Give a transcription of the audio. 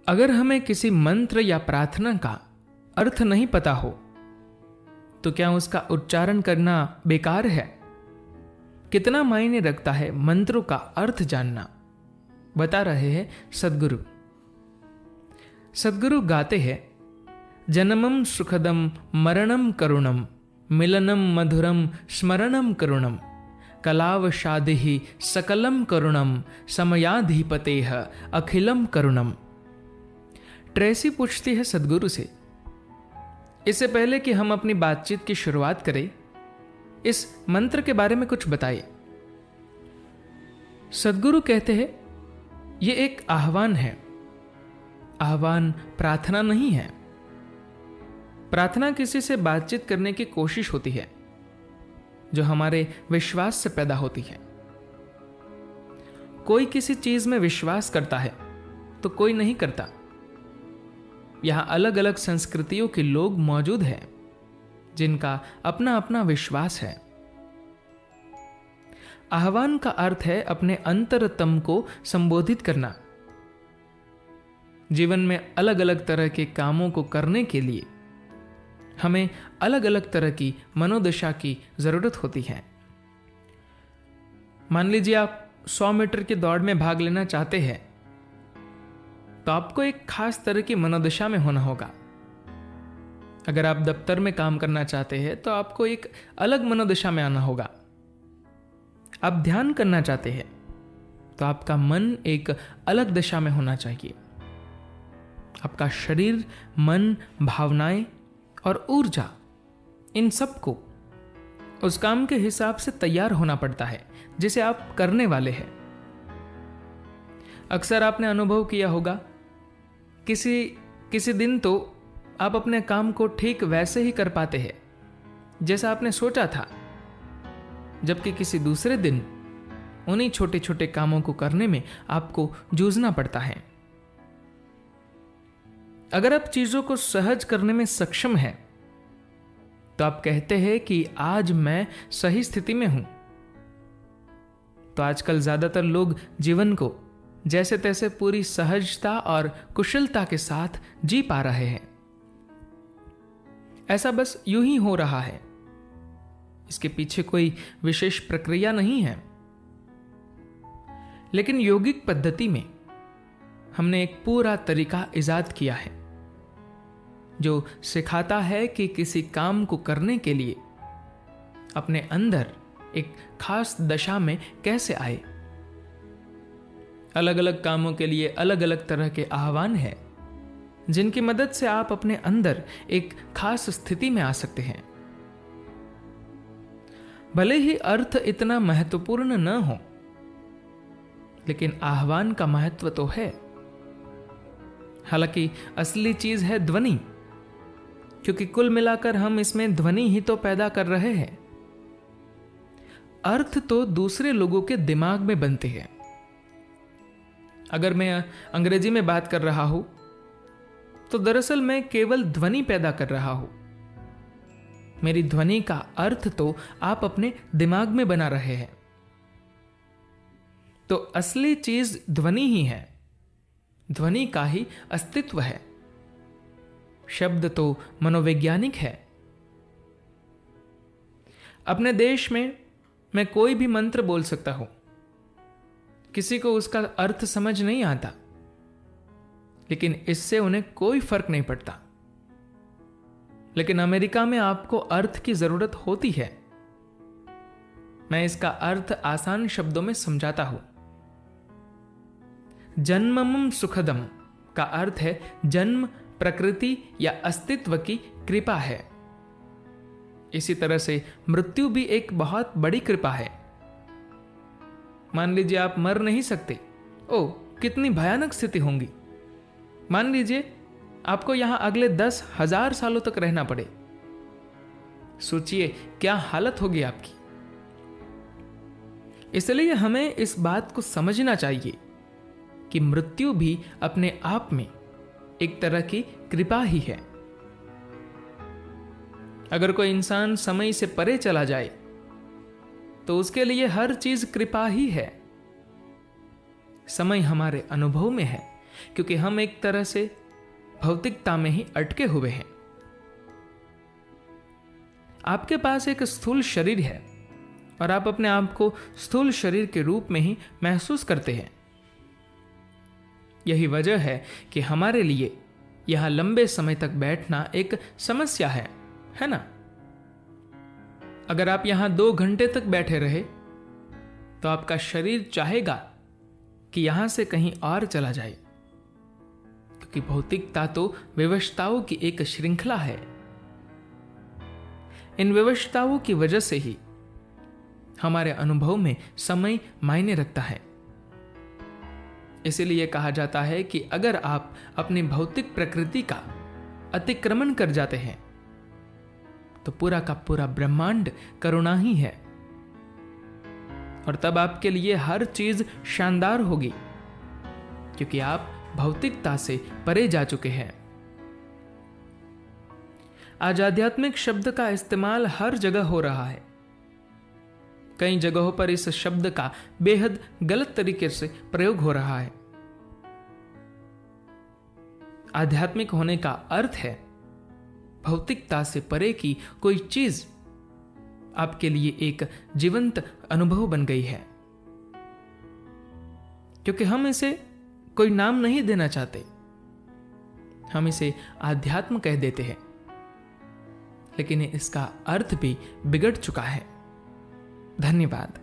अगर हमें किसी मंत्र या प्रार्थना का अर्थ नहीं पता हो तो क्या उसका उच्चारण करना बेकार है? कितना मायने रखता है मंत्रों का अर्थ जानना, बता रहे हैं सद्गुरु। सद्गुरु गाते हैं, जन्मम सुखदम मरणम करुणम मिलनम मधुरम स्मरणम करुणम कलावशादिहि सकलम करुणम समयाधिपतेह अखिलम करुणम। ट्रेसी पूछती है सद्गुरु से, इससे पहले कि हम अपनी बातचीत की शुरुआत करें, इस मंत्र के बारे में कुछ बताइए। सद्गुरु कहते हैं, यह एक आह्वान है। आह्वान प्रार्थना नहीं है। प्रार्थना किसी से बातचीत करने की कोशिश होती है जो हमारे विश्वास से पैदा होती है। कोई किसी चीज में विश्वास करता है तो कोई नहीं करता। यहां अलग अलग संस्कृतियों के लोग मौजूद हैं जिनका अपना अपना विश्वास है। आह्वान का अर्थ है अपने अंतरतम को संबोधित करना। जीवन में अलग अलग तरह के कामों को करने के लिए हमें अलग अलग तरह की मनोदशा की जरूरत होती है। मान लीजिए आप 100 मीटर की दौड़ में भाग लेना चाहते हैं तो आपको एक खास तरह की मनोदशा में होना होगा। अगर आप दफ्तर में काम करना चाहते हैं तो आपको एक अलग मनोदशा में आना होगा। आप ध्यान करना चाहते हैं तो आपका मन एक अलग दशा में होना चाहिए। आपका शरीर, मन, भावनाएं और ऊर्जा, इन सबको उस काम के हिसाब से तैयार होना पड़ता है जिसे आप करने वाले हैं। अक्सर आपने अनुभव किया होगा, किसी दिन तो आप अपने काम को ठीक वैसे ही कर पाते हैं जैसा आपने सोचा था, जबकि किसी दूसरे दिन उन्हीं छोटे छोटे कामों को करने में आपको जूझना पड़ता है। अगर आप चीजों को सहज करने में सक्षम हैं तो आप कहते हैं कि आज मैं सही स्थिति में हूं। तो आजकल ज्यादातर लोग जीवन को जैसे तैसे पूरी सहजता और कुशलता के साथ जी पा रहे हैं। ऐसा बस यूं ही हो रहा है। इसके पीछे कोई विशेष प्रक्रिया नहीं है। लेकिन योगिक पद्धति में हमने एक पूरा तरीका इजाद किया है जो सिखाता है कि किसी काम को करने के लिए अपने अंदर एक खास दशा में कैसे आए। अलग अलग कामों के लिए अलग अलग तरह के आह्वान हैं जिनकी मदद से आप अपने अंदर एक खास स्थिति में आ सकते हैं। भले ही अर्थ इतना महत्वपूर्ण न हो, लेकिन आह्वान का महत्व तो है। हालांकि असली चीज है ध्वनि, क्योंकि कुल मिलाकर हम इसमें ध्वनि ही तो पैदा कर रहे हैं। अर्थ तो दूसरे लोगों के दिमाग में बनते हैं। अगर मैं अंग्रेजी में बात कर रहा हूं तो दरअसल मैं केवल ध्वनि पैदा कर रहा हूं। मेरी ध्वनि का अर्थ तो आप अपने दिमाग में बना रहे हैं। तो असली चीज ध्वनि ही है। ध्वनि का ही अस्तित्व है। शब्द तो मनोवैज्ञानिक है। अपने देश में मैं कोई भी मंत्र बोल सकता हूं, किसी को उसका अर्थ समझ नहीं आता, लेकिन इससे उन्हें कोई फर्क नहीं पड़ता। लेकिन अमेरिका में आपको अर्थ की जरूरत होती है। मैं इसका अर्थ आसान शब्दों में समझाता हूं। जन्मम सुखदम का अर्थ है जन्म, प्रकृति या अस्तित्व की कृपा है। इसी तरह से मृत्यु भी एक बहुत बड़ी कृपा है। मान लीजिए आप मर नहीं सकते। ओह, कितनी भयानक स्थिति होंगी। मान लीजिए आपको यहां अगले 10,000 सालों तक रहना पड़े। सोचिए क्या हालत होगी आपकी। इसलिए हमें इस बात को समझना चाहिए कि मृत्यु भी अपने आप में एक तरह की कृपा ही है। अगर कोई इंसान समय से परे चला जाए तो उसके लिए हर चीज कृपा ही है। समय हमारे अनुभव में है, क्योंकि हम एक तरह से भौतिकता में ही अटके हुए हैं। आपके पास एक स्थूल शरीर है और आप अपने आप को स्थूल शरीर के रूप में ही महसूस करते हैं। यही वजह है कि हमारे लिए यहां लंबे समय तक बैठना एक समस्या है ना? अगर आप यहां 2 घंटे तक बैठे रहे तो आपका शरीर चाहेगा कि यहां से कहीं और चला जाए, क्योंकि भौतिकता तो विवशताओं की एक श्रृंखला है। इन विवशताओं की वजह से ही हमारे अनुभव में समय मायने रखता है। इसीलिए कहा जाता है कि अगर आप अपनी भौतिक प्रकृति का अतिक्रमण कर जाते हैं तो पूरा का पूरा ब्रह्मांड करुणा ही है, और तब आपके लिए हर चीज शानदार होगी, क्योंकि आप भौतिकता से परे जा चुके हैं। आज आध्यात्मिक शब्द का इस्तेमाल हर जगह हो रहा है। कई जगहों पर इस शब्द का बेहद गलत तरीके से प्रयोग हो रहा है। आध्यात्मिक होने का अर्थ है भौतिकता से परे की कोई चीज आपके लिए एक जीवंत अनुभव बन गई है। क्योंकि हम इसे कोई नाम नहीं देना चाहते, हम इसे आध्यात्म कह देते हैं, लेकिन इसका अर्थ भी बिगड़ चुका है। धन्यवाद।